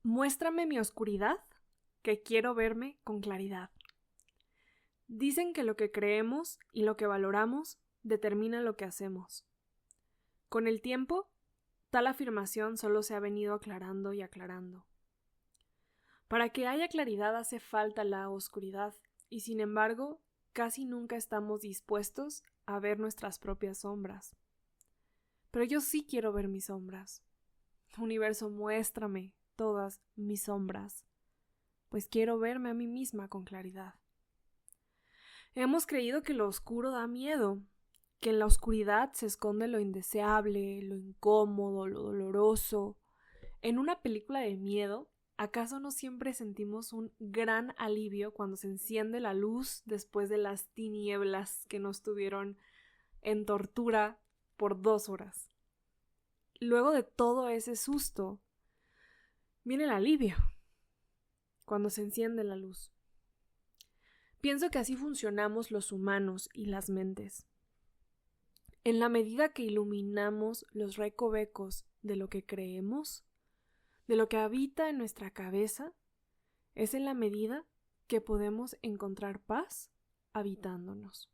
Muéstrame mi oscuridad, que quiero verme con claridad. Dicen que lo que creemos y lo que valoramos determina lo que hacemos. Con el tiempo, tal afirmación solo se ha venido aclarando y aclarando. Para que haya claridad hace falta la oscuridad, y sin embargo, casi nunca estamos dispuestos a ver nuestras propias sombras. Pero yo sí quiero ver mis sombras. Universo, muéstrame todas mis sombras, pues quiero verme a mí misma con claridad. Hemos creído que lo oscuro da miedo, que en la oscuridad se esconde lo indeseable, lo incómodo, lo doloroso. En una película de miedo, ¿acaso no siempre sentimos un gran alivio cuando se enciende la luz después de las tinieblas que nos tuvieron en tortura por 2 horas? Luego de todo ese susto, viene el alivio cuando se enciende la luz. Pienso que así funcionamos los humanos y las mentes. En la medida que iluminamos los recovecos de lo que creemos, de lo que habita en nuestra cabeza, es en la medida que podemos encontrar paz habitándonos.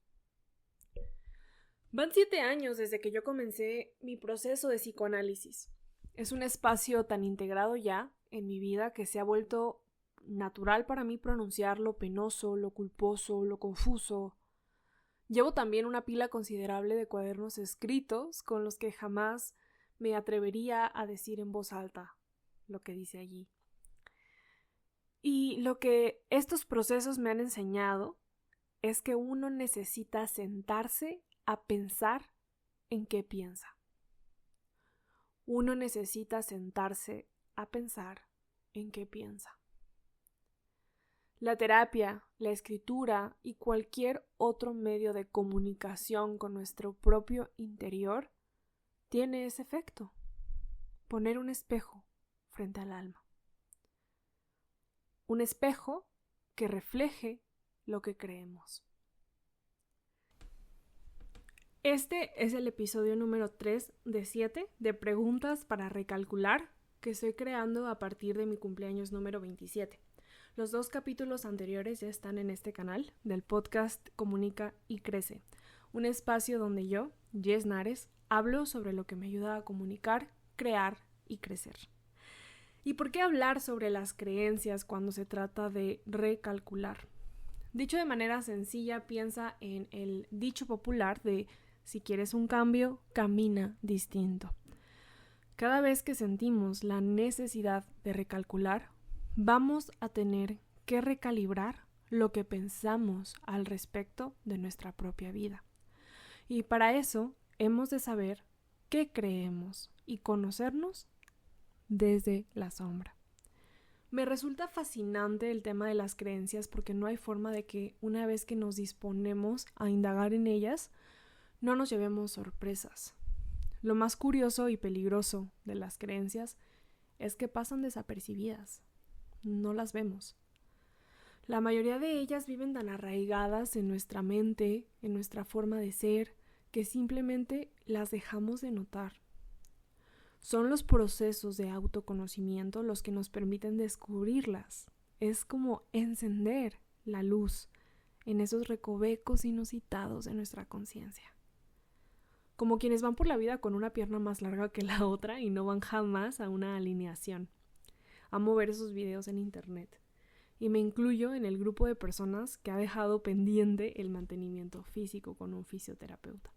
Van 7 años desde que yo comencé mi proceso de psicoanálisis. Es un espacio tan integrado ya en mi vida que se ha vuelto natural para mí pronunciar lo penoso, lo culposo, lo confuso. Llevo también una pila considerable de cuadernos escritos con los que jamás me atrevería a decir en voz alta lo que dice allí. Y lo que estos procesos me han enseñado es que uno necesita sentarse a pensar en qué piensa. Uno necesita sentarse a pensar en qué piensa. La terapia, la escritura y cualquier otro medio de comunicación con nuestro propio interior tiene ese efecto: poner un espejo frente al alma. Un espejo que refleje lo que creemos. Este es el episodio número 3 de 7 de preguntas para recalcular que estoy creando a partir de mi cumpleaños número 27. Los 2 capítulos anteriores ya están en este canal del podcast Comunica y Crece, un espacio donde yo, Jess Nares, hablo sobre lo que me ayuda a comunicar, crear y crecer. ¿Y por qué hablar sobre las creencias cuando se trata de recalcular? Dicho de manera sencilla, piensa en el dicho popular de: si quieres un cambio, camina distinto. Cada vez que sentimos la necesidad de recalcular, vamos a tener que recalibrar lo que pensamos al respecto de nuestra propia vida. Y para eso hemos de saber qué creemos y conocernos desde la sombra. Me resulta fascinante el tema de las creencias porque no hay forma de que una vez que nos disponemos a indagar en ellas, no nos llevemos sorpresas. Lo más curioso y peligroso de las creencias es que pasan desapercibidas. No las vemos. La mayoría de ellas viven tan arraigadas en nuestra mente, en nuestra forma de ser, que simplemente las dejamos de notar. Son los procesos de autoconocimiento los que nos permiten descubrirlas. Es como encender la luz en esos recovecos inusitados de nuestra conciencia. Como quienes van por la vida con una pierna más larga que la otra y no van jamás a una alineación. Amo ver esos videos en internet. Y me incluyo en el grupo de personas que ha dejado pendiente el mantenimiento físico con un fisioterapeuta.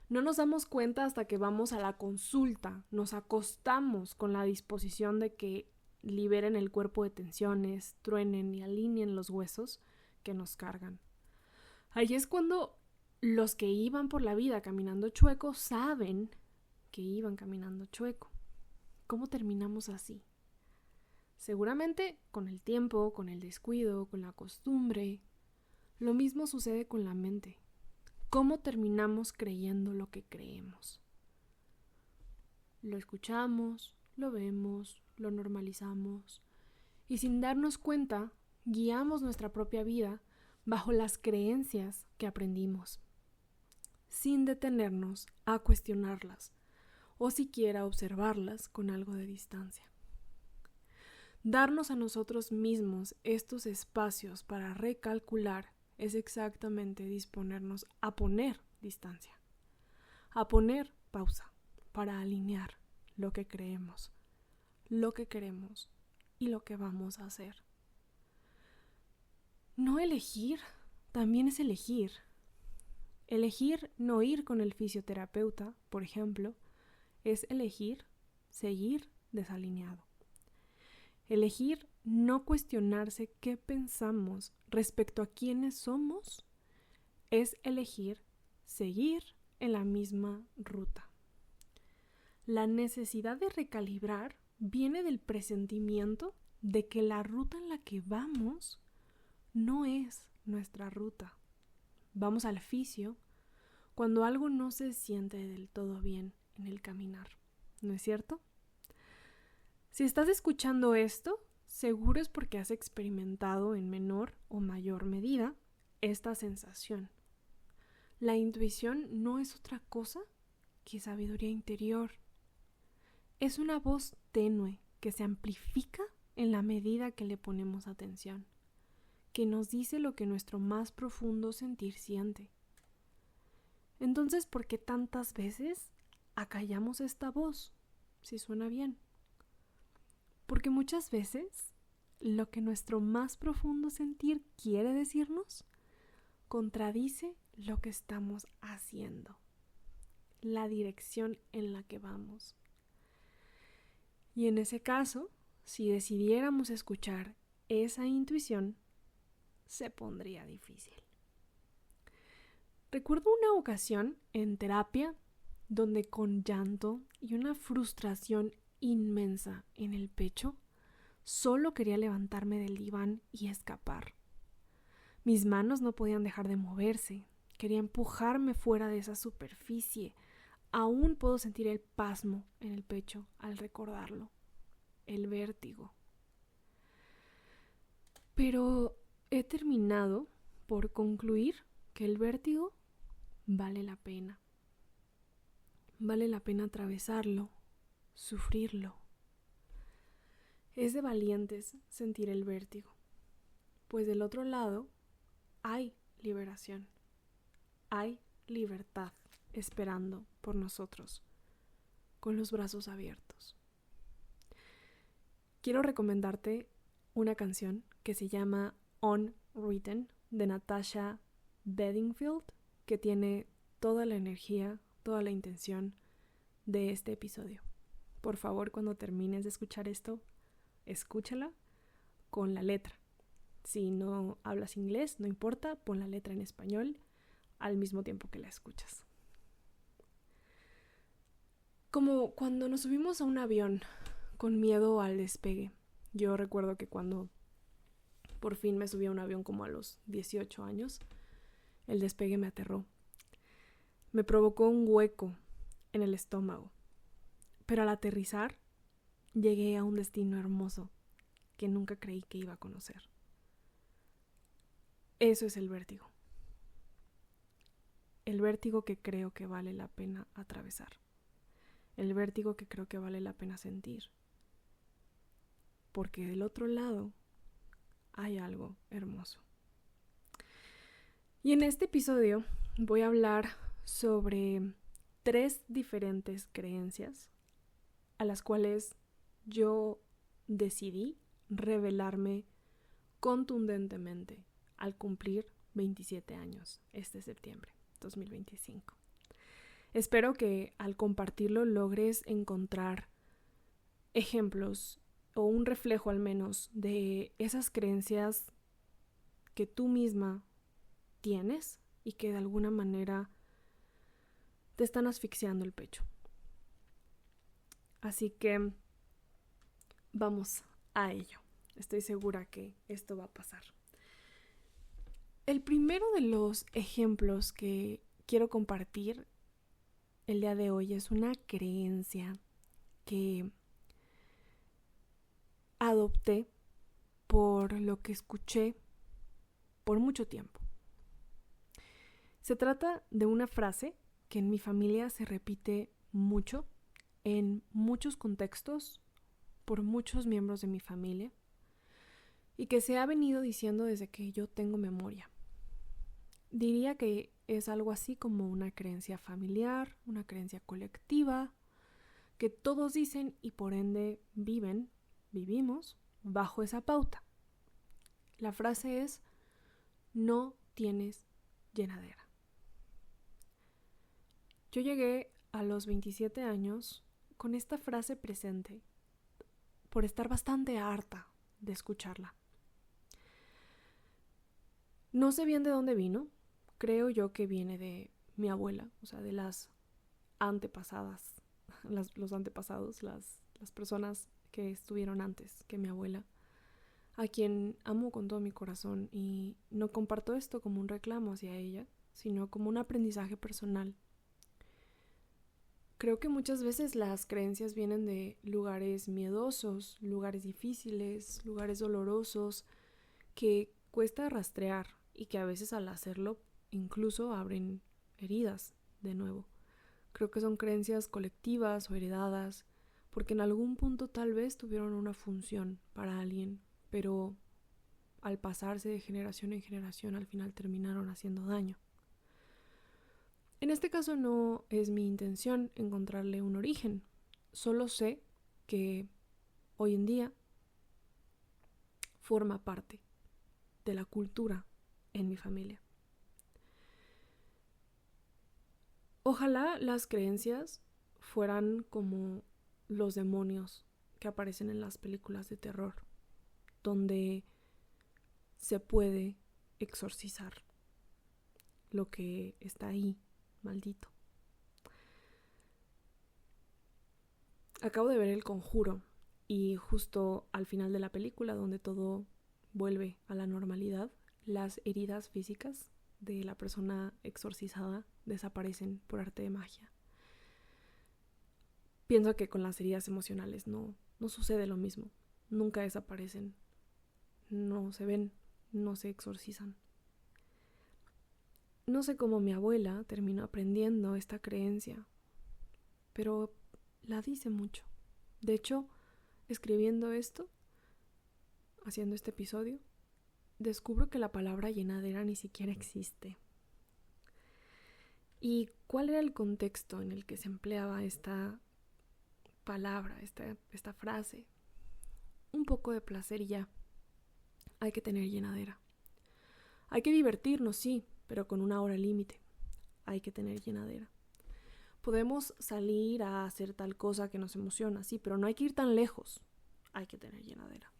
No nos damos cuenta hasta que vamos a la consulta, nos acostamos con la disposición de que liberen el cuerpo de tensiones, truenen y alineen los huesos que nos cargan. Ahí es cuando los que iban por la vida caminando chueco saben que iban caminando chueco. ¿Cómo terminamos así? Seguramente con el tiempo, con el descuido, con la costumbre. Lo mismo sucede con la mente. ¿Cómo terminamos creyendo lo que creemos? Lo escuchamos, lo vemos, lo normalizamos y sin darnos cuenta guiamos nuestra propia vida bajo las creencias que aprendimos, sin detenernos a cuestionarlas o siquiera observarlas con algo de distancia. Darnos a nosotros mismos estos espacios para recalcular es exactamente disponernos a poner distancia, a poner pausa para alinear lo que creemos, lo que queremos y lo que vamos a hacer. No elegir también es elegir. Elegir no ir con el fisioterapeuta, por ejemplo, es elegir seguir desalineado. Elegir no cuestionarse qué pensamos respecto a quiénes somos es elegir seguir en la misma ruta. La necesidad de recalibrar viene del presentimiento de que la ruta en la que vamos no es nuestra ruta. Vamos al fisio cuando algo no se siente del todo bien en el caminar, ¿no es cierto? Si estás escuchando esto, seguro es porque has experimentado en menor o mayor medida esta sensación. La intuición no es otra cosa que sabiduría interior. Es una voz tenue que se amplifica en la medida que le ponemos atención, que nos dice lo que nuestro más profundo sentir siente. Entonces, ¿por qué tantas veces acallamos esta voz, si suena bien? Porque muchas veces lo que nuestro más profundo sentir quiere decirnos contradice lo que estamos haciendo, la dirección en la que vamos. Y en ese caso, si decidiéramos escuchar esa intuición, se pondría difícil. Recuerdo una ocasión en terapia donde con llanto y una frustración inmensa en el pecho, solo quería levantarme del diván y escapar. Mis manos no podían dejar de moverse, quería empujarme fuera de esa superficie. Aún puedo sentir el pasmo en el pecho al recordarlo, el vértigo. Pero he terminado por concluir que el vértigo vale la pena. Vale la pena atravesarlo, sufrirlo. Es de valientes sentir el vértigo, pues del otro lado hay liberación, hay libertad esperando por nosotros, con los brazos abiertos. Quiero recomendarte una canción que se llama Unwritten de Natasha Bedingfield, que tiene toda la energía, toda la intención de este episodio. Por favor, cuando termines de escuchar esto, escúchala con la letra. Si no hablas inglés, no importa, pon la letra en español al mismo tiempo que la escuchas. Como cuando nos subimos a un avión con miedo al despegue. Yo recuerdo que cuando por fin me subí a un avión como a los 18 años, el despegue me aterró. Me provocó un hueco en el estómago. Pero al aterrizar, llegué a un destino hermoso que nunca creí que iba a conocer. Eso es el vértigo. El vértigo que creo que vale la pena atravesar. El vértigo que creo que vale la pena sentir. Porque del otro lado hay algo hermoso. Y en este episodio voy a hablar sobre 3 diferentes creencias a las cuales yo decidí revelarme contundentemente al cumplir 27 años este septiembre 2025. Espero que al compartirlo logres encontrar ejemplos o un reflejo al menos de esas creencias que tú misma tienes y que de alguna manera te están asfixiando el pecho. Así que vamos a ello. Estoy segura que esto va a pasar. El primero de los ejemplos que quiero compartir el día de hoy es una creencia que adopté por lo que escuché por mucho tiempo. Se trata de una frase que en mi familia se repite mucho, en muchos contextos, por muchos miembros de mi familia y que se ha venido diciendo desde que yo tengo memoria. Diría que es algo así como una creencia familiar, una creencia colectiva, que todos dicen y por ende vivimos bajo esa pauta. La frase es: no tienes llenadera. Yo llegué a los 27 años con esta frase presente por estar bastante harta de escucharla. No sé bien de dónde vino, creo yo que viene de mi abuela, o sea, de las antepasadas, los antepasados, las personas que estuvieron antes que mi abuela, a quien amo con todo mi corazón, y no comparto esto como un reclamo hacia ella, sino como un aprendizaje personal. Creo que muchas veces las creencias vienen de lugares miedosos, lugares difíciles, lugares dolorosos, que cuesta rastrear y que a veces al hacerlo incluso abren heridas de nuevo. Creo que son creencias colectivas o heredadas, porque en algún punto tal vez tuvieron una función para alguien, pero al pasarse de generación en generación al final terminaron haciendo daño. En este caso no es mi intención encontrarle un origen, solo sé que hoy en día forma parte de la cultura en mi familia. Ojalá las creencias fueran como los demonios que aparecen en las películas de terror, donde se puede exorcizar lo que está ahí, maldito. Acabo de ver El Conjuro y justo al final de la película, donde todo vuelve a la normalidad, las heridas físicas de la persona exorcizada desaparecen por arte de magia. Pienso que con las heridas emocionales no sucede lo mismo. Nunca desaparecen, no se ven, no se exorcizan. No sé cómo mi abuela terminó aprendiendo esta creencia, pero la dice mucho. De hecho, escribiendo esto, haciendo este episodio, descubro que la palabra llenadera ni siquiera existe. ¿Y cuál era el contexto en el que se empleaba esta palabra, esta frase? Un poco de placer y ya. Hay que tener llenadera. Hay que divertirnos, sí, pero con una hora límite. Hay que tener llenadera. Podemos salir a hacer tal cosa que nos emociona, sí, pero no hay que ir tan lejos. Hay que tener llenadera.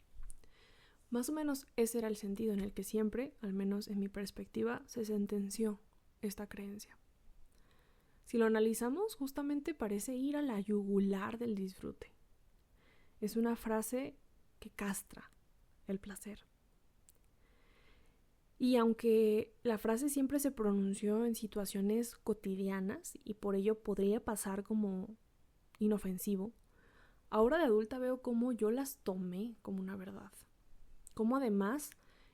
Más o menos ese era el sentido en el que siempre, al menos en mi perspectiva, se sentenció esta creencia. Si lo analizamos, justamente parece ir a la yugular del disfrute. Es una frase que castra el placer. Y aunque la frase siempre se pronunció en situaciones cotidianas y por ello podría pasar como inofensivo, ahora de adulta veo cómo yo las tomé como una verdad. Cómo además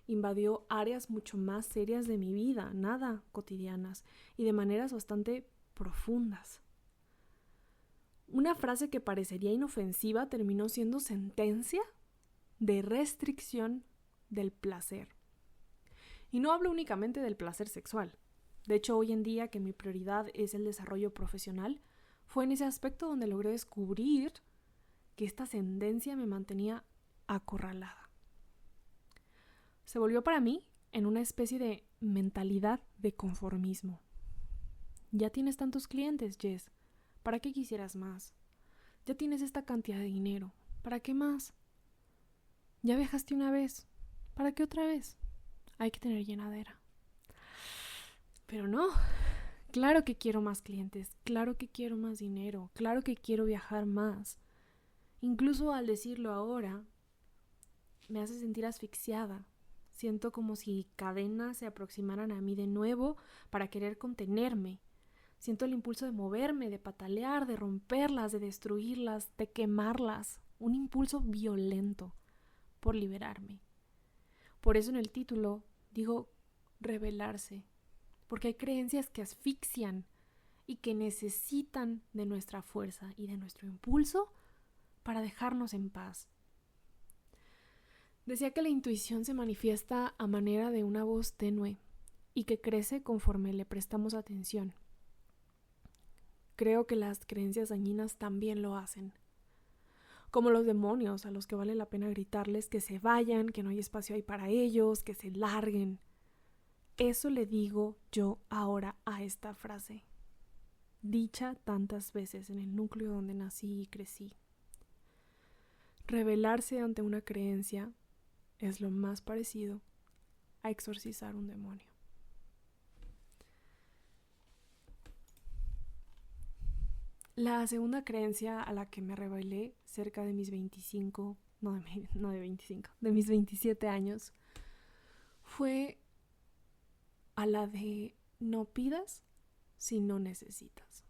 invadió áreas mucho más serias de mi vida, nada cotidianas, y de maneras bastante profundas. Una frase que parecería inofensiva terminó siendo sentencia de restricción del placer. Y no hablo únicamente del placer sexual. De hecho, hoy en día que mi prioridad es el desarrollo profesional, fue en ese aspecto donde logré descubrir que esta sentencia me mantenía acorralada. Se volvió para mí en una especie de mentalidad de conformismo. Ya tienes tantos clientes, Jess. ¿Para qué quisieras más? Ya tienes esta cantidad de dinero. ¿Para qué más? Ya viajaste una vez. ¿Para qué otra vez? Hay que tener llenadera. Pero no. Claro que quiero más clientes. Claro que quiero más dinero. Claro que quiero viajar más. Incluso al decirlo ahora, me hace sentir asfixiada. Siento como si cadenas se aproximaran a mí de nuevo para querer contenerme. Siento el impulso de moverme, de patalear, de romperlas, de destruirlas, de quemarlas. Un impulso violento por liberarme. Por eso en el título digo rebelarse, porque hay creencias que asfixian y que necesitan de nuestra fuerza y de nuestro impulso para dejarnos en paz. Decía que la intuición se manifiesta a manera de una voz tenue y que crece conforme le prestamos atención. Creo que las creencias dañinas también lo hacen. Como los demonios a los que vale la pena gritarles que se vayan, que no hay espacio ahí para ellos, que se larguen. Eso le digo yo ahora a esta frase, dicha tantas veces en el núcleo donde nací y crecí. Rebelarse ante una creencia es lo más parecido a exorcizar un demonio. La segunda creencia a la que me rebelé cerca de mis 27 años, fue a la de no pidas si no necesitas.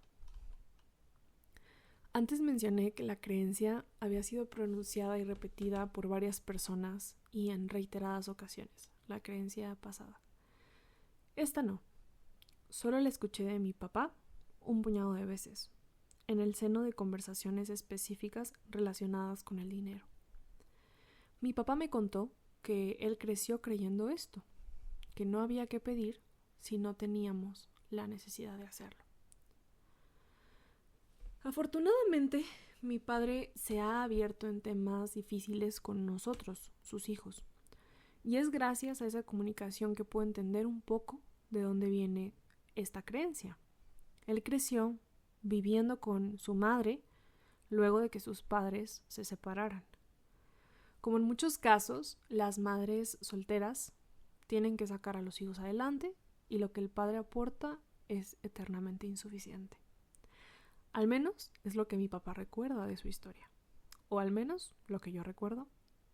Antes mencioné que la creencia había sido pronunciada y repetida por varias personas y en reiteradas ocasiones, la creencia pasada. Esta no, solo la escuché de mi papá un puñado de veces, en el seno de conversaciones específicas relacionadas con el dinero. Mi papá me contó que él creció creyendo esto, que no había que pedir si no teníamos la necesidad de hacerlo. Afortunadamente, mi padre se ha abierto en temas difíciles con nosotros, sus hijos, y es gracias a esa comunicación que puedo entender un poco de dónde viene esta creencia. Él creció viviendo con su madre luego de que sus padres se separaran. Como en muchos casos, las madres solteras tienen que sacar a los hijos adelante y lo que el padre aporta es eternamente insuficiente. Al menos es lo que mi papá recuerda de su historia, o al menos lo que yo recuerdo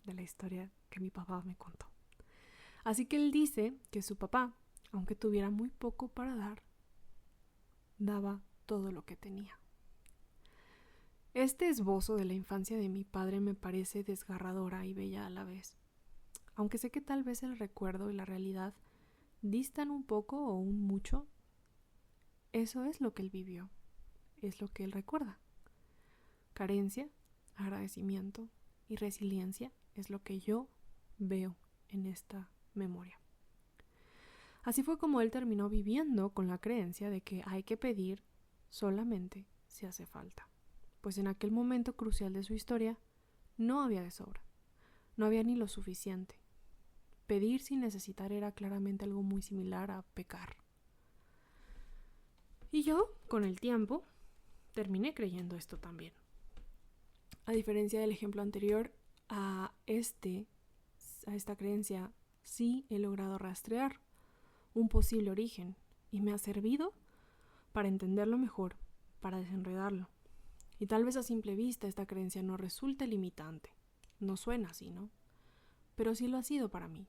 de la historia que mi papá me contó. Así que él dice que su papá, aunque tuviera muy poco para dar, daba todo lo que tenía. Este esbozo de la infancia de mi padre me parece desgarradora y bella a la vez. Aunque sé que tal vez el recuerdo y la realidad distan un poco o un mucho, eso es lo que él vivió, es lo que él recuerda. Carencia, agradecimiento y resiliencia es lo que yo veo en esta memoria. Así fue como él terminó viviendo con la creencia de que hay que pedir solamente si hace falta, pues en aquel momento crucial de su historia no había de sobra, no había ni lo suficiente. Pedir sin necesitar era claramente algo muy similar a pecar. Y yo, con el tiempo, terminé creyendo esto también. A diferencia del ejemplo anterior, a esta creencia sí he logrado rastrear un posible origen y me ha servido para entenderlo mejor, para desenredarlo. Y tal vez a simple vista esta creencia no resulte limitante. No suena así, ¿no? Pero sí lo ha sido para mí.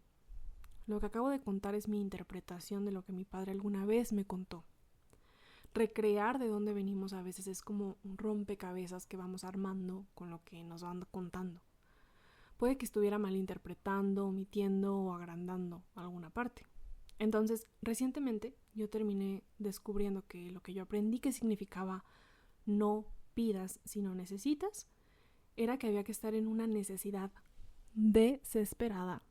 Lo que acabo de contar es mi interpretación de lo que mi padre alguna vez me contó. Recrear de dónde venimos a veces es como un rompecabezas que vamos armando con lo que nos van contando. Puede que estuviera malinterpretando, omitiendo o agrandando alguna parte. Entonces, recientemente yo terminé descubriendo que lo que yo aprendí que significaba no pidas si no necesitas, era que había que estar en una necesidad desesperada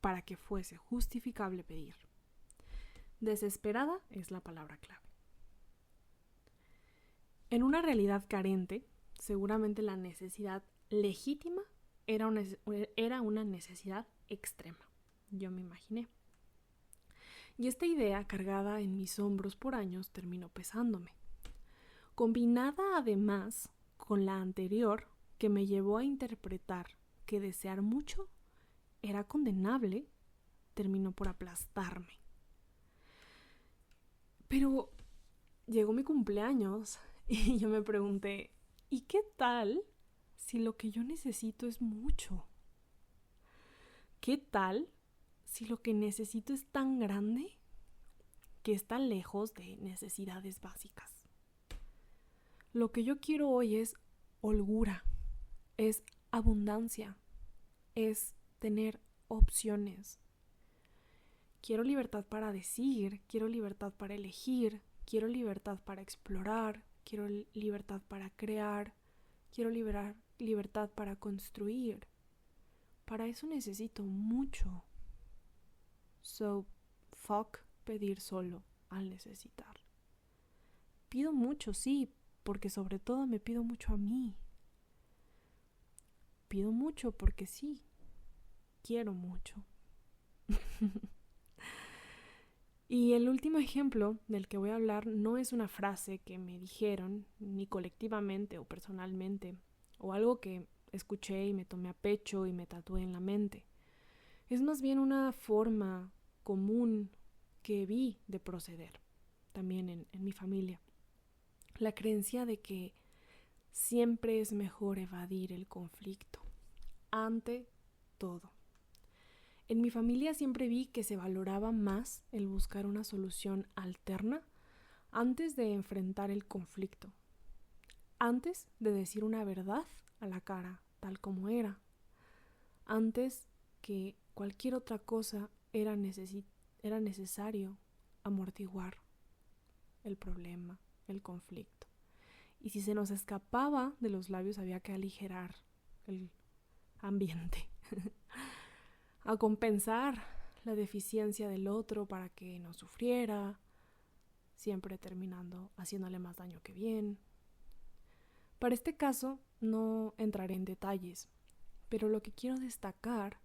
para que fuese justificable pedir. Desesperada es la palabra clave. En una realidad carente, seguramente la necesidad legítima era una necesidad extrema, yo me imaginé. Y esta idea, cargada en mis hombros por años, terminó pesándome. Combinada además con la anterior, que me llevó a interpretar que desear mucho era condenable, terminó por aplastarme. Pero llegó mi cumpleaños y yo me pregunté, ¿y qué tal si lo que yo necesito es mucho? ¿Qué tal si lo que necesito es tan grande que está lejos de necesidades básicas? Lo que yo quiero hoy es holgura, es abundancia, es tener opciones. Quiero libertad para decir, quiero libertad para elegir, quiero libertad para explorar, quiero libertad para crear, quiero libertad para construir. Para eso necesito mucho. So, fuck pedir solo al necesitar. Pido mucho, sí, porque sobre todo me pido mucho a mí. Pido mucho porque sí, quiero mucho. Y el último ejemplo del que voy a hablar no es una frase que me dijeron, ni colectivamente o personalmente, o algo que escuché y me tomé a pecho y me tatué en la mente. Es más bien una forma común que vi de proceder, también en mi familia. La creencia de que siempre es mejor evadir el conflicto, ante todo. En mi familia siempre vi que se valoraba más el buscar una solución alterna antes de enfrentar el conflicto, antes de decir una verdad a la cara tal como era, antes que cualquier otra cosa era necesario amortiguar el problema, el conflicto. Y si se nos escapaba de los labios había que aligerar el ambiente. A compensar la deficiencia del otro para que no sufriera, siempre terminando haciéndole más daño que bien. Para este caso no entraré en detalles, pero lo que quiero destacar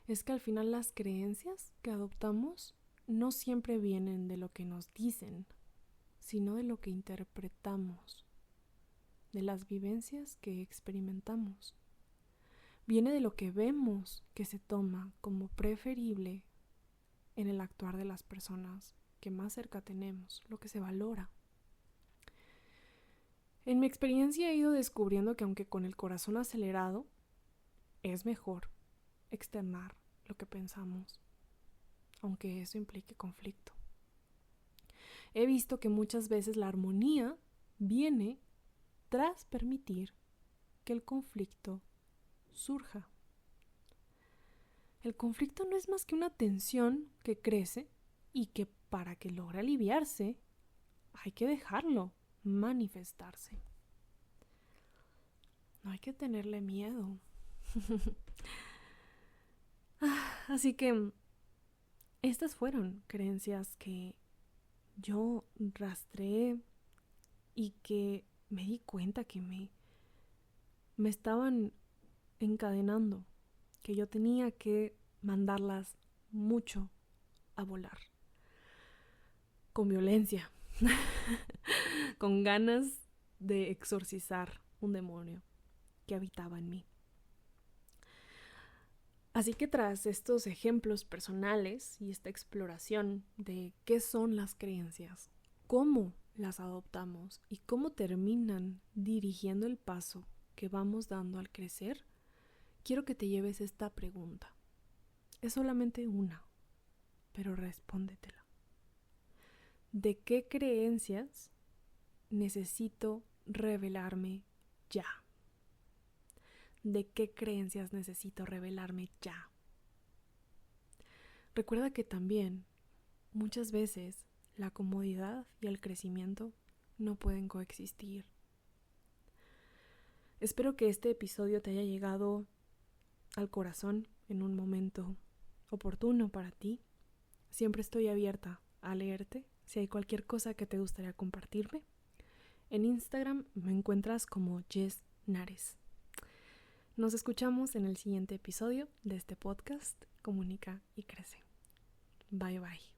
es que al final las creencias que adoptamos no siempre vienen de lo que nos dicen, sino de lo que interpretamos, de las vivencias que experimentamos. Viene de lo que vemos que se toma como preferible en el actuar de las personas que más cerca tenemos, lo que se valora. En mi experiencia he ido descubriendo que aunque con el corazón acelerado, es mejor externar lo que pensamos, aunque eso implique conflicto. He visto que muchas veces la armonía viene tras permitir que el conflicto surja. El conflicto no es más que una tensión que crece y que para que logre aliviarse hay que dejarlo manifestarse. No hay que tenerle miedo. Así que estas fueron creencias que yo rastreé y que me di cuenta que me estaban encadenando, que yo tenía que mandarlas mucho a volar, con violencia, con ganas de exorcizar un demonio que habitaba en mí. Así que tras estos ejemplos personales y esta exploración de qué son las creencias, cómo las adoptamos y cómo terminan dirigiendo el paso que vamos dando al crecer, quiero que te lleves esta pregunta. Es solamente una, pero respóndetela. ¿De qué creencias necesito revelarme ya? ¿De qué creencias necesito revelarme ya? Recuerda que también, muchas veces, la comodidad y el crecimiento no pueden coexistir. Espero que este episodio te haya llegado al corazón en un momento oportuno para ti. Siempre estoy abierta a leerte si hay cualquier cosa que te gustaría compartirme. En Instagram me encuentras como Jess Nares. Nos escuchamos en el siguiente episodio de este podcast Comunica y Crece. Bye bye.